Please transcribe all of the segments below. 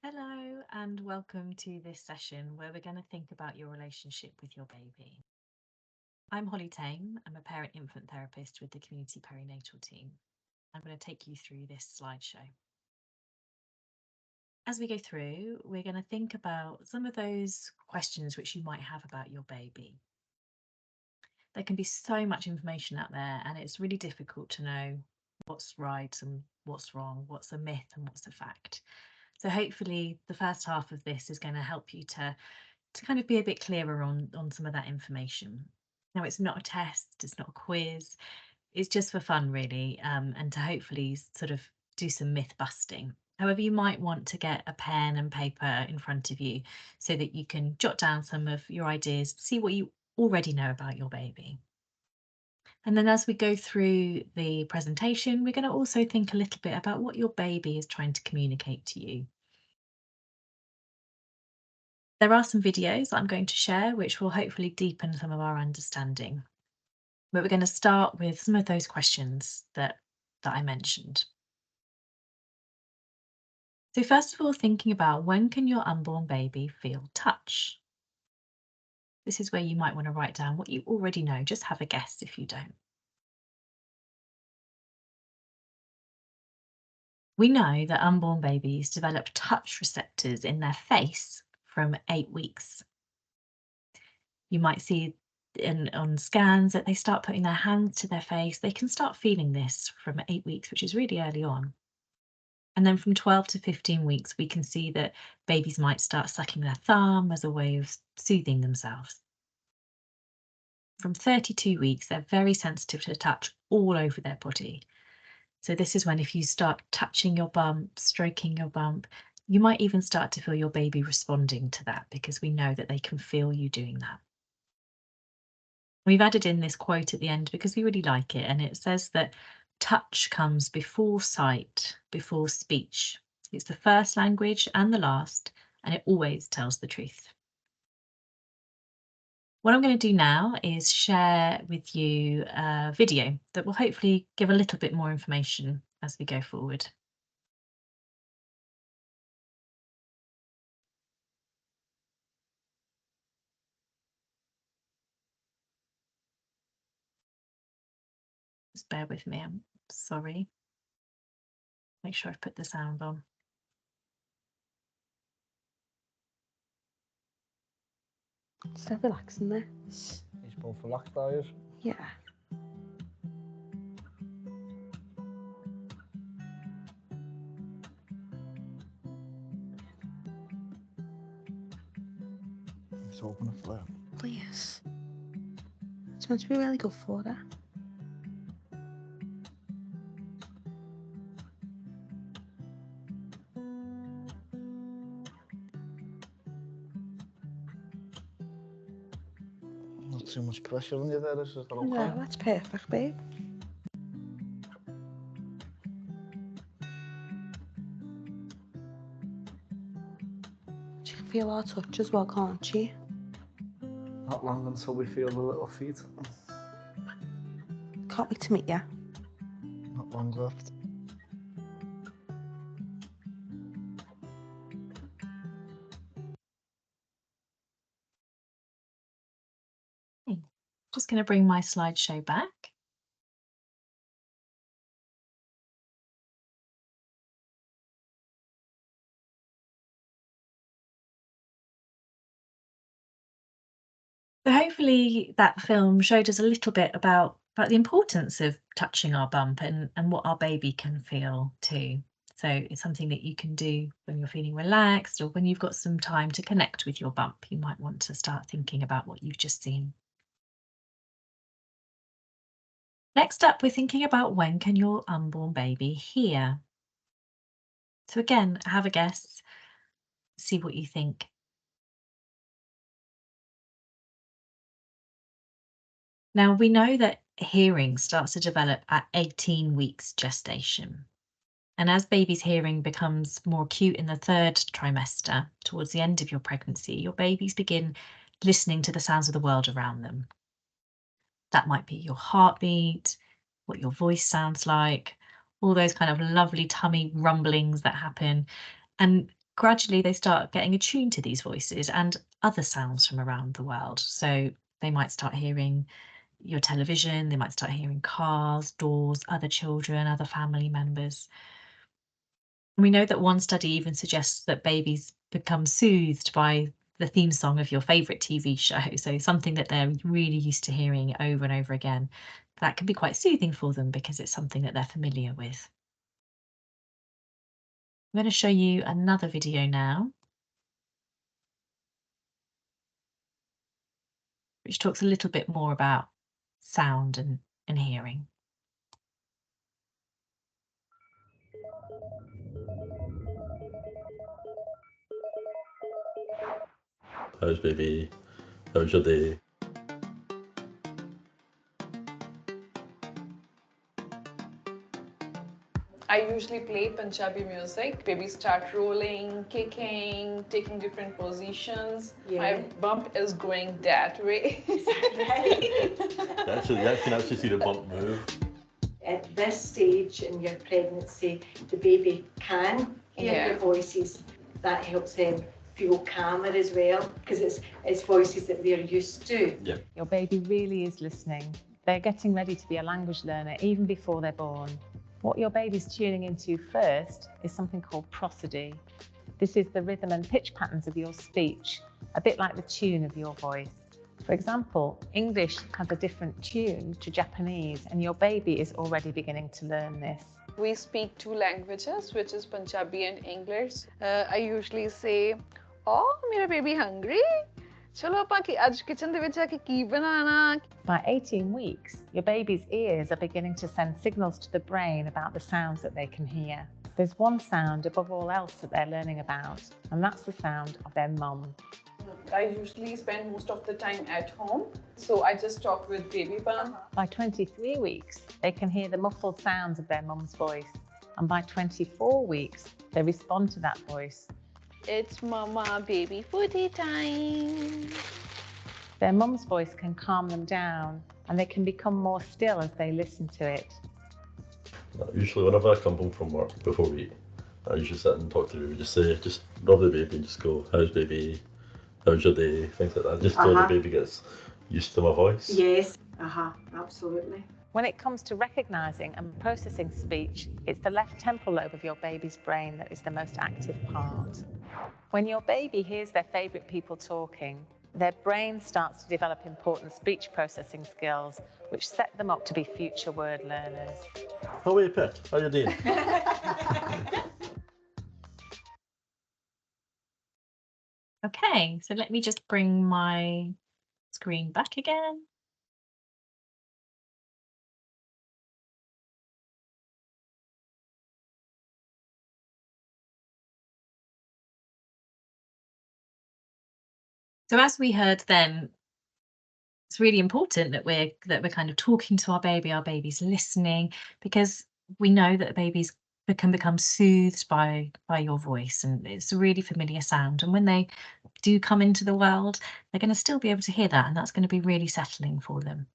Hello, and welcome to this session where we're going to think about your relationship with your baby. I'm Holly Tame. I'm a parent infant therapist with the community perinatal team. I'm going to take you through this slideshow. As we go through, we're going to think about some of those questions which you might have about your baby. There can be so much information out there, and it's really difficult to know what's right and what's wrong, what's a myth and what's a fact. So hopefully the first half of this is going to help you to kind of be a bit clearer on some of that information. Now, it's not a test, it's not a quiz, it's just for fun, really, and to hopefully sort of do some myth busting. However, you might want to get a pen and paper in front of you so that you can jot down some of your ideas, see what you already know about your baby. And then as we go through the presentation, we're going to also think a little bit about what your baby is trying to communicate to you. There are some videos that I'm going to share which will hopefully deepen some of our understanding. But we're going to start with some of those questions that I mentioned. So first of all, thinking about when can your unborn baby feel touch? This is where you might want to write down what you already know. Just have a guess if you don't. We know that unborn babies develop touch receptors in their face from 8 weeks. You might see on scans that they start putting their hands to their face. They can start feeling this from 8 weeks, which is really early on. And then from 12 to 15 weeks, we can see that babies might start sucking their thumb as a way of soothing themselves. From 32 weeks, they're very sensitive to touch all over their body. So this is when if you start touching your bump, stroking your bump, you might even start to feel your baby responding to that because we know that they can feel you doing that. We've added in this quote at the end because we really like it, and it says that touch comes before sight, before speech. It's the first language and the last, and it always tells the truth. What I'm going to do now is share with you a video that will hopefully give a little bit more information as we go forward. Just bear with me, I'm sorry. Make sure I've put the sound on. It's so relaxing there. It's both relaxed, are you? Yeah. Let's open a flip. Please. It's meant to be really good for her. Not too much pressure on you there, is that okay? No, that's perfect, babe. She can feel our touch as well, can't she? Not long until we feel the little feet. Can't wait to meet you. Not long left. Just going to bring my slideshow back. So hopefully that film showed us a little bit about the importance of touching our bump and what our baby can feel too. So it's something that you can do when you're feeling relaxed or when you've got some time to connect with your bump. You might want to start thinking about what you've just seen. Next up, we're thinking about when can your unborn baby hear? So again, have a guess, see what you think. Now, we know that hearing starts to develop at 18 weeks gestation. And as baby's hearing becomes more acute in the third trimester, towards the end of your pregnancy, your babies begin listening to the sounds of the world around them. That might be your heartbeat, what your voice sounds like, all those kind of lovely tummy rumblings that happen. And gradually they start getting attuned to these voices and other sounds from around the world. So they might start hearing your television, they might start hearing cars, doors, other children, other family members. We know that one study even suggests that babies become soothed by the theme song of your favorite TV show. So something that they're really used to hearing over and over again. That can be quite soothing for them because it's something that they're familiar with. I'm going to show you another video now, which talks a little bit more about sound and hearing. How's baby? How's your day? I usually play Punjabi music. Babies start rolling, kicking, taking different positions. Yeah. My bump is going that way. You can actually see the bump move. At this stage in your pregnancy, the baby can hear Yeah. your voices. That helps them feel calmer as well, because it's voices that they're used to. Yeah. Your baby really is listening. They're getting ready to be a language learner even before they're born. What your baby's tuning into first is something called prosody. This is the rhythm and pitch patterns of your speech, a bit like the tune of your voice. For example, English has a different tune to Japanese, and your baby is already beginning to learn this. We speak two languages, which is Punjabi and English. I usually say, "Oh, मेरा baby hungry? चलो ਆਪਾਂ आज kitchen ਦੇ ਵਿੱਚ ਜਾ ਕੇ ਕੀ ਬਣਾਣਾ?" By 18 weeks, your baby's ears are beginning to send signals to the brain about the sounds that they can hear. There's one sound above all else that they're learning about, and that's the sound of their mum. I usually spend most of the time at home, so I just talk with baby bump. By 23 weeks, they can hear the muffled sounds of their mum's voice, and by 24 weeks, they respond to that voice. It's mama baby footy time. Their mum's voice can calm them down, and they can become more still as they listen to it. Usually whenever I come home from work before we eat, I usually sit and talk to the baby, just rub the baby and just go, how's baby? How's your day? Things like that. Just so the baby gets used to my voice. Yes, absolutely. When it comes to recognizing and processing speech, it's the left temporal lobe of your baby's brain that is the most active part. When your baby hears their favorite people talking, their brain starts to develop important speech processing skills, which set them up to be future word learners. How are you, pet? How you doing? Okay, so let me just bring my screen back again. So as we heard then, it's really important that we're kind of talking to our baby's listening, because we know that babies can become soothed by your voice, and it's a really familiar sound. And when they do come into the world, they're going to still be able to hear that, and that's going to be really settling for them.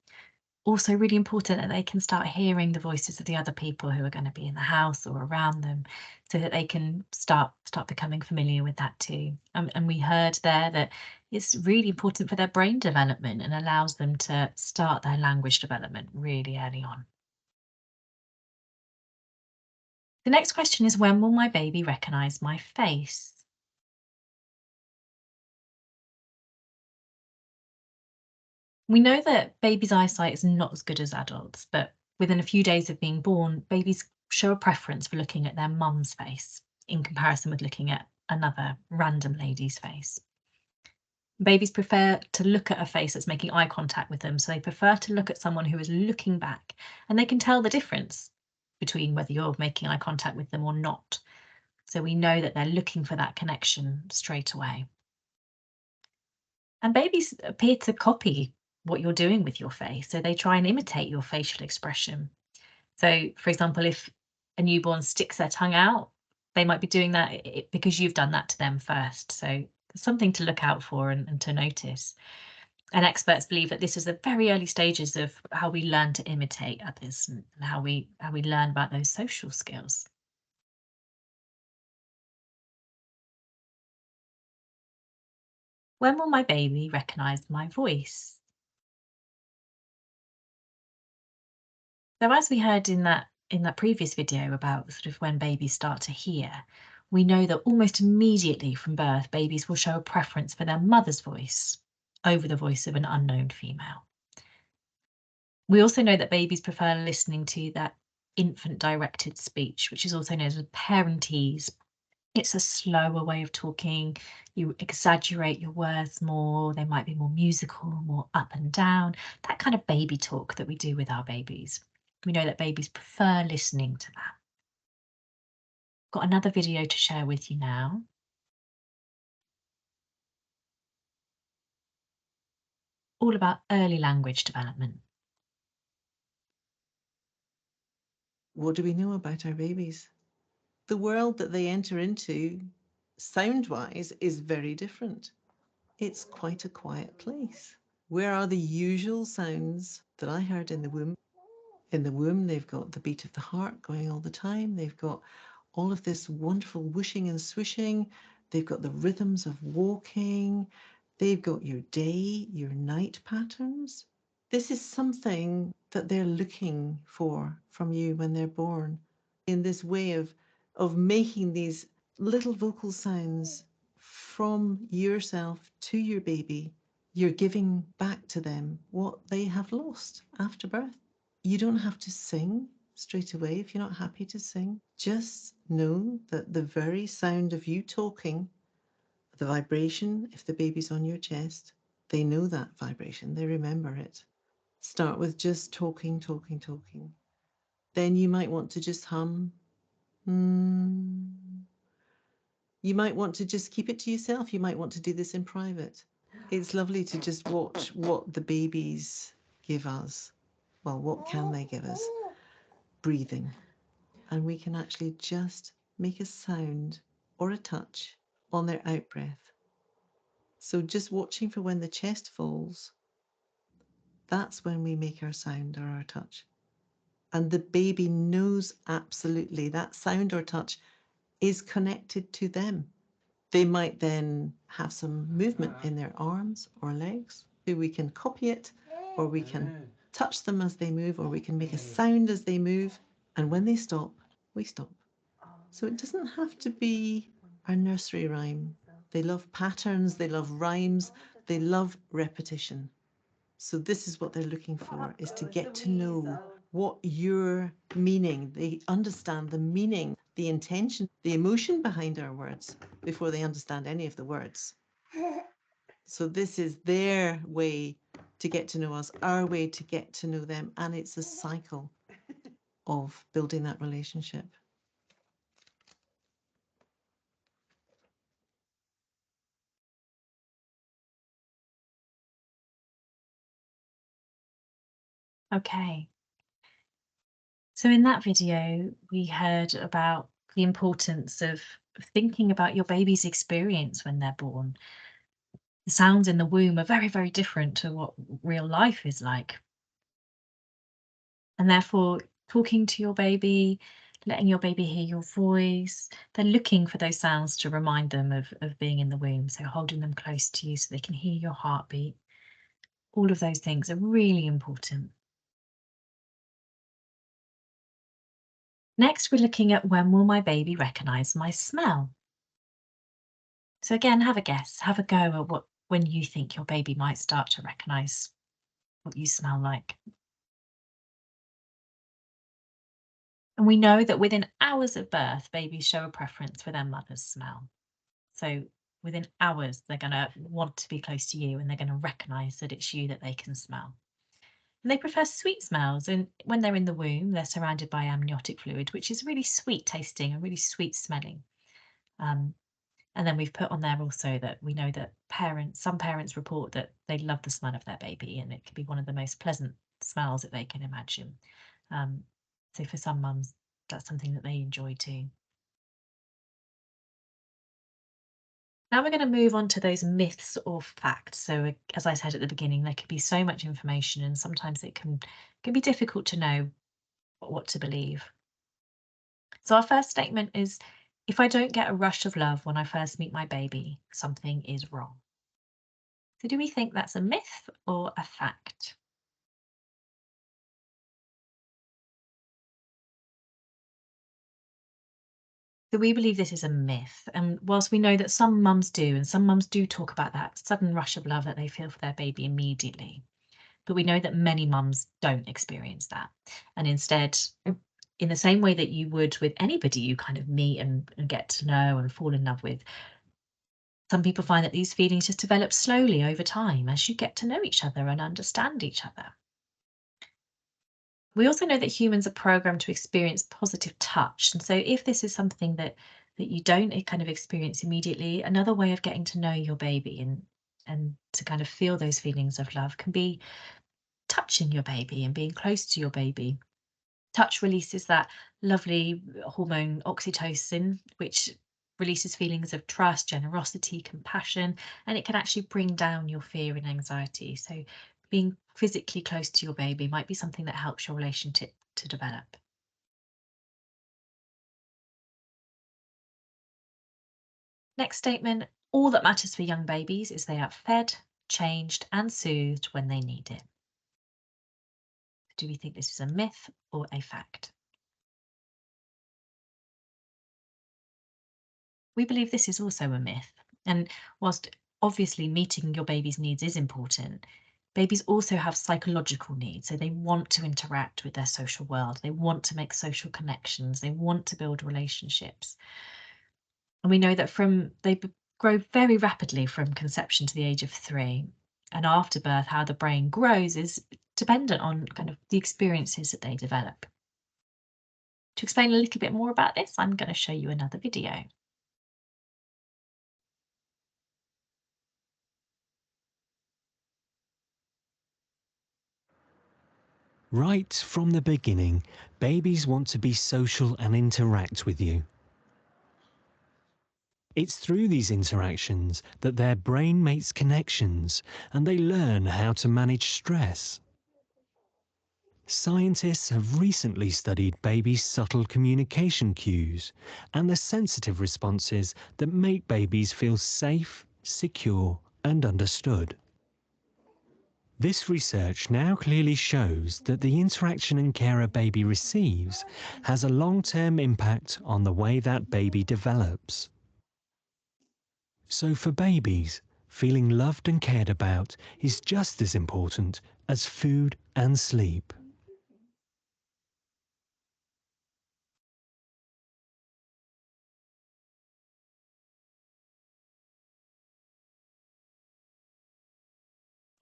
Also really important that they can start hearing the voices of the other people who are going to be in the house or around them, so that they can start becoming familiar with that too. And we heard there that it's really important for their brain development and allows them to start their language development really early on. The next question is, when will my baby recognize my face? We know that babies' eyesight is not as good as adults, but within a few days of being born, babies show a preference for looking at their mum's face in comparison with looking at another random lady's face. Babies prefer to look at a face that's making eye contact with them, so they prefer to look at someone who is looking back, and they can tell the difference between whether you're making eye contact with them or not. So we know that they're looking for that connection straight away. And babies appear to copy what you're doing with your face, so they try and imitate your facial expression. So, for example, if a newborn sticks their tongue out, they might be doing that because you've done that to them first. So there's something to look out for and to notice. And experts believe that this is the very early stages of how we learn to imitate others and how we learn about those social skills. When will my baby recognise my voice? So as we heard in that previous video about sort of when babies start to hear, we know that almost immediately from birth, babies will show a preference for their mother's voice over the voice of an unknown female. We also know that babies prefer listening to that infant-directed speech, which is also known as parentese. It's a slower way of talking. You exaggerate your words more. They might be more musical, more up and down, that kind of baby talk that we do with our babies. We know that babies prefer listening to that. Got another video to share with you now. All about early language development. What do we know about our babies? The world that they enter into, sound-wise, is very different. It's quite a quiet place. Where are the usual sounds that I heard in the womb? In the womb, they've got the beat of the heart going all the time. They've got all of this wonderful whooshing and swooshing. They've got the rhythms of walking. They've got your day, your night patterns. This is something that they're looking for from you when they're born, in this way of making these little vocal sounds from yourself to your baby. You're giving back to them what they have lost after birth. You don't have to sing straight away if you're not happy to sing. Just know that the very sound of you talking, the vibration, if the baby's on your chest, they know that vibration, they remember it. Start with just talking, talking, talking. Then you might want to just hum. You might want to just keep it to yourself. You might want to do this in private. It's lovely to just watch what the babies give us. Well, what can they give us? Breathing. And we can actually just make a sound or a touch on their out breath. So just watching for when the chest falls, that's when we make our sound or our touch. And the baby knows absolutely that sound or touch is connected to them. They might then have some movement in their arms or legs. We can copy it, or we can touch them as they move, or we can make a sound as they move. And when they stop, we stop. So it doesn't have to be a nursery rhyme. They love patterns, they love rhymes, they love repetition. So this is what they're looking for, is to get to know what you're meaning. They understand the meaning, the intention, the emotion behind our words before they understand any of the words. So this is their way to get to know us, our way to get to know them, and it's a cycle of building that relationship. Okay. So in that video, we heard about the importance of thinking about your baby's experience when they're born. The sounds in the womb are very, very different to what real life is like. And therefore, talking to your baby, letting your baby hear your voice, they're looking for those sounds to remind them of being in the womb. So holding them close to you so they can hear your heartbeat. All of those things are really important. Next, we're looking at when will my baby recognise my smell? So again, have a guess, have a go at when you think your baby might start to recognise what you smell like. And we know that within hours of birth, babies show a preference for their mother's smell. So within hours, they're going to want to be close to you and they're going to recognise that it's you that they can smell. And they prefer sweet smells. And when they're in the womb, they're surrounded by amniotic fluid, which is really sweet tasting and really sweet smelling. And then we've put on there also that we know that some parents report that they love the smell of their baby and it can be one of the most pleasant smells that they can imagine. So for some mums, that's something that they enjoy too. Now we're going to move on to those myths or facts. So as I said at the beginning, there could be so much information and sometimes it can be difficult to know what to believe. So our first statement is, if I don't get a rush of love when I first meet my baby, something is wrong. So do we think that's a myth or a fact? So we believe this is a myth. And whilst we know that some mums do, and some mums do talk about that sudden rush of love that they feel for their baby immediately, but we know that many mums don't experience that. And instead, in the same way that you would with anybody you kind of meet and get to know and fall in love with, some people find that these feelings just develop slowly over time as you get to know each other and understand each other. We also know that humans are programmed to experience positive touch. And so if this is something that you don't kind of experience immediately, another way of getting to know your baby and to kind of feel those feelings of love can be touching your baby and being close to your baby. Touch releases that lovely hormone oxytocin, which releases feelings of trust, generosity, compassion, and it can actually bring down your fear and anxiety. So being physically close to your baby might be something that helps your relationship to develop. Next statement, all that matters for young babies is they are fed, changed, and soothed when they need it. Do we think this is a myth or a fact? We believe this is also a myth. And whilst obviously meeting your baby's needs is important, babies also have psychological needs. So they want to interact with their social world. They want to make social connections. They want to build relationships. And we know that they grow very rapidly from conception to the age of 3. And after birth, how the brain grows is dependent on kind of the experiences that they develop. To explain a little bit more about this, I'm going to show you another video. Right from the beginning, babies want to be social and interact with you. It's through these interactions that their brain makes connections and they learn how to manage stress. Scientists have recently studied babies' subtle communication cues and the sensitive responses that make babies feel safe, secure, and understood. This research now clearly shows that the interaction and care a baby receives has a long-term impact on the way that baby develops. So for babies, feeling loved and cared about is just as important as food and sleep.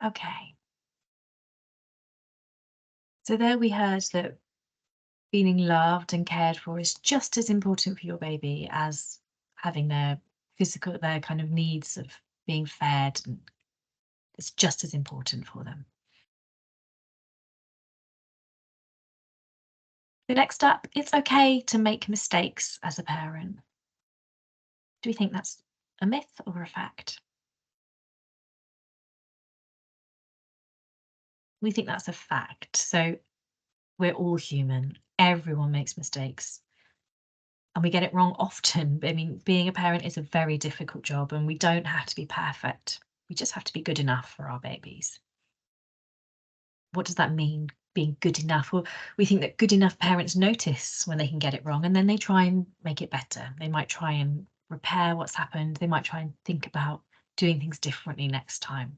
Okay. So there we heard that feeling loved and cared for is just as important for your baby as having their kind of needs of being fed, and it's just as important for them. So next up, it's okay to make mistakes as a parent. Do we think that's a myth or a fact? We think that's a fact. So we're all human. Everyone makes mistakes. And we get it wrong often. I mean, being a parent is a very difficult job and we don't have to be perfect. We just have to be good enough for our babies. What does that mean, being good enough? Well, we think that good enough parents notice when they can get it wrong and then they try and make it better. They might try and repair what's happened. They might try and think about doing things differently next time.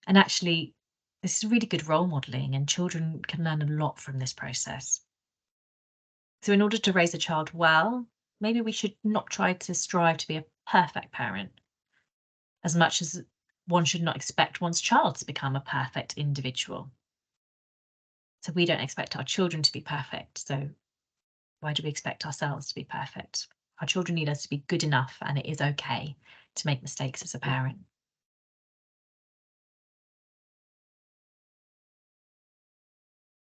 And actually, this is really good role modeling and children can learn a lot from this process. So in order to raise a child well, maybe we should not try to strive to be a perfect parent as much as one should not expect one's child to become a perfect individual. So we don't expect our children to be perfect. So why do we expect ourselves to be perfect? Our children need us to be good enough, and it is okay to make mistakes as a parent.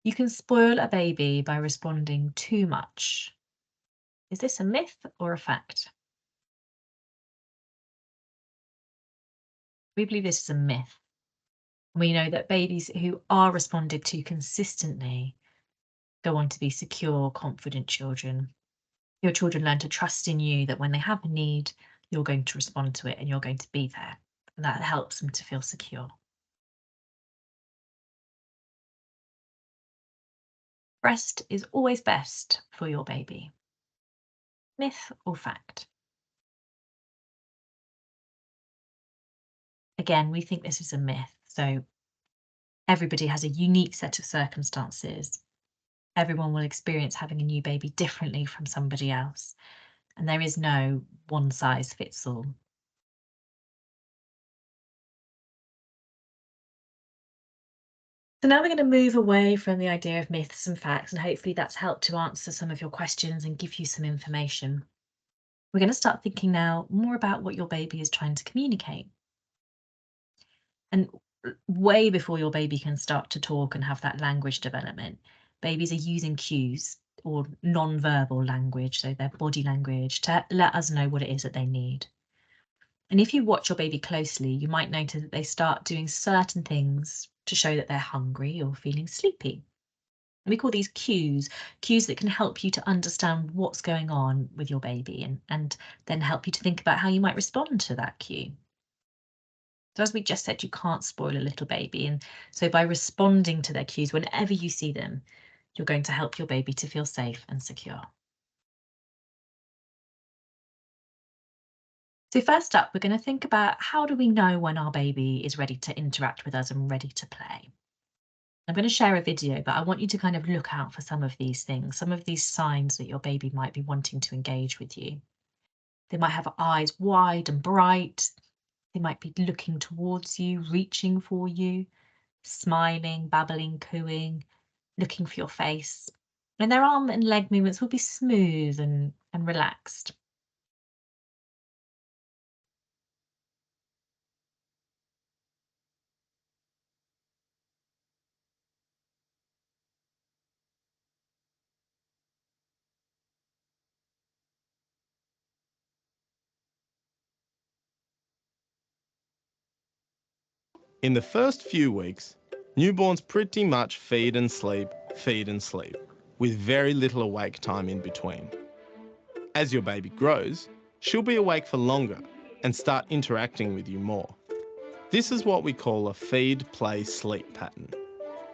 You can spoil a baby by responding too much. Is this a myth or a fact? We believe this is a myth. We know that babies who are responded to consistently go on to be secure, confident children. Your children learn to trust in you, that when they have a need, you're going to respond to it and you're going to be there. and that helps them to feel secure. Breast is always best for your baby. Myth or fact? Again, we think this is a myth. So everybody has a unique set of circumstances. Everyone will experience having a new baby differently from somebody else. And there is no one size fits all. So now we're going to move away from the idea of myths and facts, and hopefully that's helped to answer some of your questions and give you some information. We're going to start thinking now more about what your baby is trying to communicate. And way before your baby can start to talk and have that language development, babies are using cues or non-verbal language, so their body language, to let us know what it is that they need. And if you watch your baby closely, you might notice that they start doing certain things to show that they're hungry or feeling sleepy. And we call these cues that can help you to understand what's going on with your baby and then help you to think about how you might respond to that cue. So as we just said, you can't spoil a little baby. And so by responding to their cues whenever you see them, you're going to help your baby to feel safe and secure. So first up, we're going to think about how do we know when our baby is ready to interact with us and ready to play. I'm going to share a video, but I want you to kind of look out for some of these things, some of these signs that your baby might be wanting to engage with you. They might have eyes wide and bright. They might be looking towards you, reaching for you, smiling, babbling, cooing, looking for your face. And their arm and leg movements will be smooth and relaxed. In the first few weeks, newborns pretty much feed and sleep, with very little awake time in between. As your baby grows, she'll be awake for longer and start interacting with you more. This is what we call a feed, play, sleep pattern.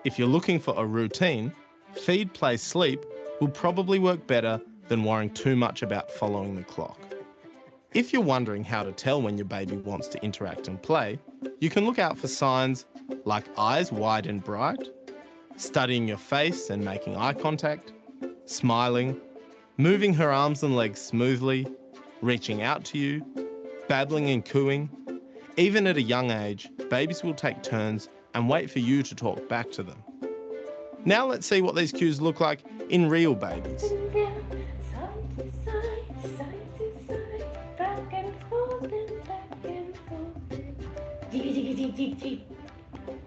If you're looking for a routine, feed, play, sleep will probably work better than worrying too much about following the clock. If you're wondering how to tell when your baby wants to interact and play, you can look out for signs like eyes wide and bright, studying your face and making eye contact, smiling, moving her arms and legs smoothly, reaching out to you, babbling and cooing. Even at a young age, babies will take turns and wait for you to talk back to them. Now let's see what these cues look like in real babies.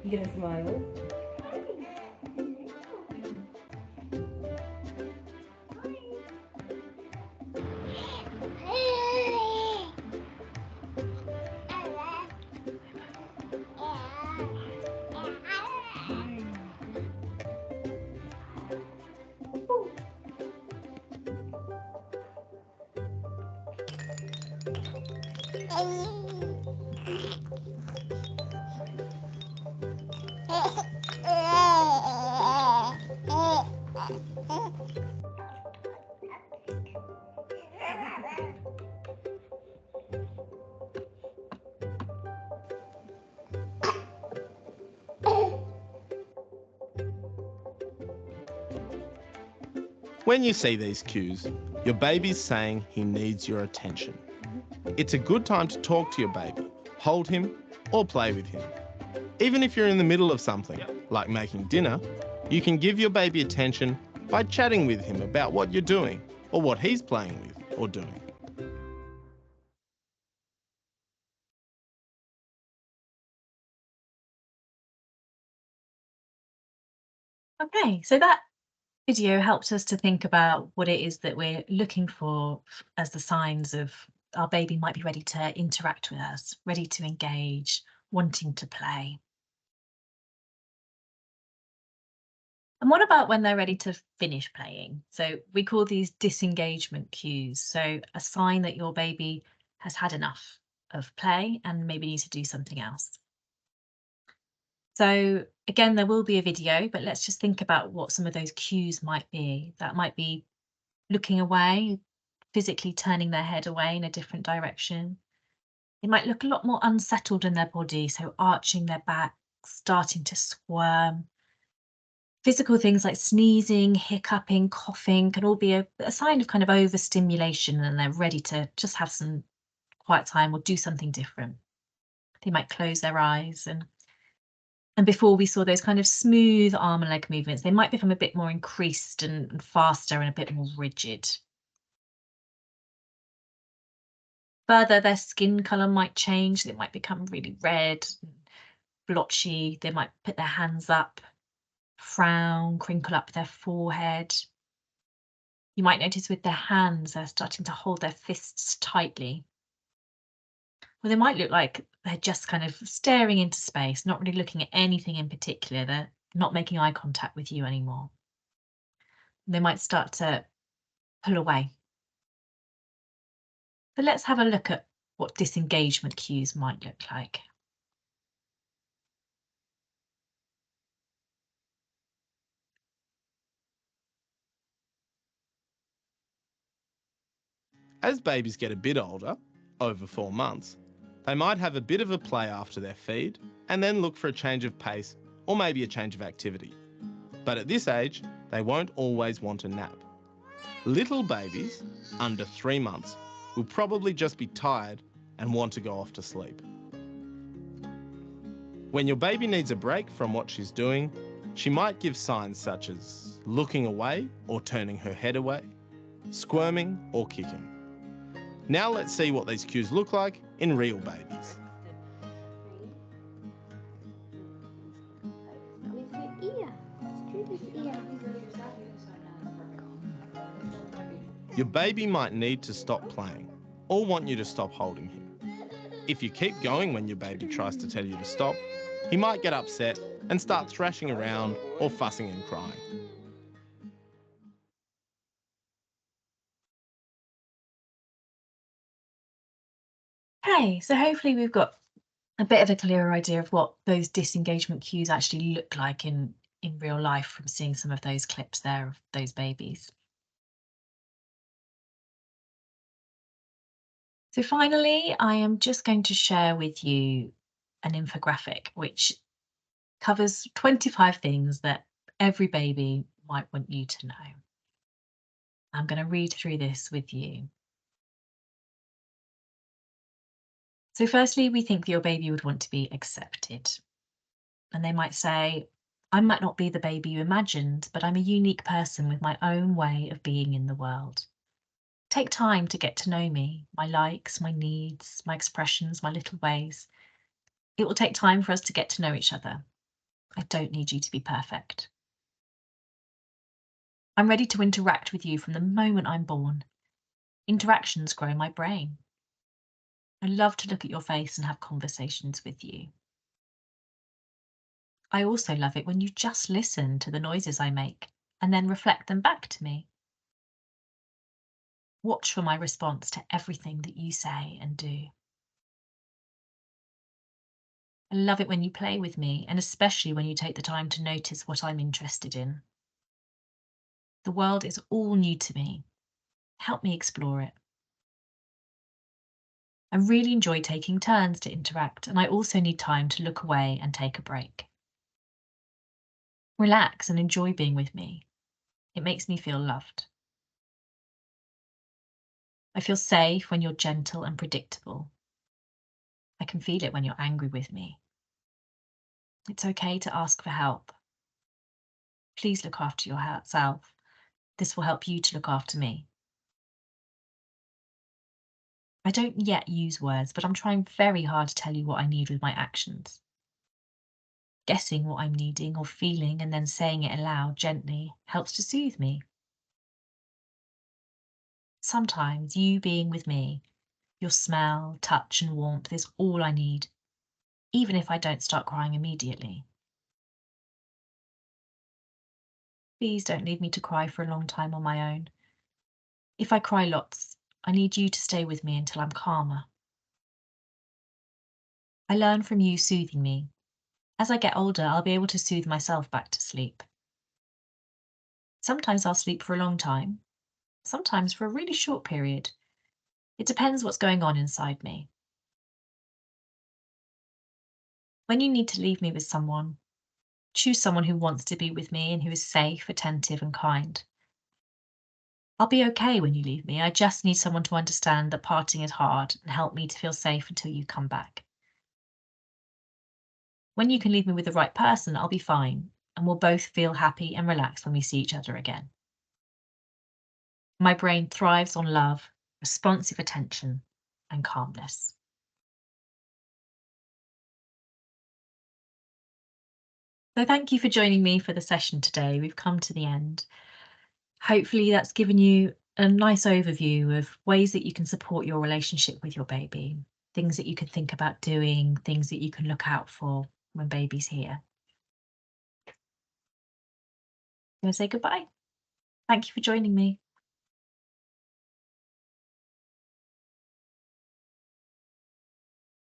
You gonna smile? When you see these cues, your baby's saying he needs your attention. It's a good time to talk to your baby, hold him, or play with him. Even if you're in the middle of something, like making dinner, you can give your baby attention by chatting with him about what you're doing, or what he's playing with or doing. Okay, so that video helps us to think about what it is that we're looking for as the signs of our baby might be ready to interact with us, ready to engage, wanting to play. And what about when they're ready to finish playing? So we call these disengagement cues. So a sign that your baby has had enough of play and maybe need to do something else. So again, there will be a video, but let's just think about what some of those cues might be. That might be looking away, physically turning their head away in a different direction. They might look a lot more unsettled in their body, so arching their back, starting to squirm. Physical things like sneezing, hiccuping, coughing can all be a sign of kind of overstimulation, and they're ready to just have some quiet time or do something different. They might close their eyes, and before we saw those kind of smooth arm and leg movements, they might become a bit more increased and faster and a bit more rigid. Further, their skin color might change. They might become really red, blotchy. They might put their hands up, frown, crinkle up their forehead. You might notice with their hands, they're starting to hold their fists tightly. Or they might look like they're just kind of staring into space, not really looking at anything in particular. They're not making eye contact with you anymore. They might start to pull away. But let's have a look at what disengagement cues might look like. As babies get a bit older, over 4 months, they might have a bit of a play after their feed and then look for a change of pace or maybe a change of activity. But at this age, they won't always want a nap. Little babies, under 3 months, will probably just be tired and want to go off to sleep. When your baby needs a break from what she's doing, she might give signs such as looking away or turning her head away, squirming or kicking. Now let's see what these cues look like in real babies. With her ear. Judy's ear. Your baby might need to stop playing or want you to stop holding him. If you keep going when your baby tries to tell you to stop, he might get upset and start thrashing around or fussing and crying. Okay, so hopefully we've got a bit of a clearer idea of what those disengagement cues actually look like in real life from seeing some of those clips there of those babies. So finally, I am just going to share with you an infographic which covers 25 things that every baby might want you to know. I'm going to read through this with you. So firstly, we think that your baby would want to be accepted. And they might say, I might not be the baby you imagined, but I'm a unique person with my own way of being in the world. Take time to get to know me, my likes, my needs, my expressions, my little ways. It will take time for us to get to know each other. I don't need you to be perfect. I'm ready to interact with you from the moment I'm born. Interactions grow my brain. I love to look at your face and have conversations with you. I also love it when you just listen to the noises I make and then reflect them back to me. Watch for my response to everything that you say and do. I love it when you play with me, and especially when you take the time to notice what I'm interested in. The world is all new to me. Help me explore it. I really enjoy taking turns to interact, and I also need time to look away and take a break. Relax and enjoy being with me. It makes me feel loved. I feel safe when you're gentle and predictable. I can feel it when you're angry with me. It's okay to ask for help. Please look after yourself. This will help you to look after me. I don't yet use words, but I'm trying very hard to tell you what I need with my actions. Guessing what I'm needing or feeling and then saying it aloud gently helps to soothe me. Sometimes you being with me, your smell, touch and warmth is all I need, even if I don't start crying immediately. Please don't leave me to cry for a long time on my own. If I cry lots, I need you to stay with me until I'm calmer. I learn from you soothing me. As I get older, I'll be able to soothe myself back to sleep. Sometimes I'll sleep for a long time, sometimes for a really short period. It depends what's going on inside me. When you need to leave me with someone, choose someone who wants to be with me and who is safe, attentive, and kind. I'll be okay when you leave me. I just need someone to understand that parting is hard and help me to feel safe until you come back. When you can leave me with the right person, I'll be fine, and we'll both feel happy and relaxed when we see each other again. My brain thrives on love, responsive attention, and calmness. So thank you for joining me for the session today. We've come to the end. Hopefully that's given you a nice overview of ways that you can support your relationship with your baby, things that you can think about doing, things that you can look out for when baby's here. I'm going to say goodbye. Thank you for joining me.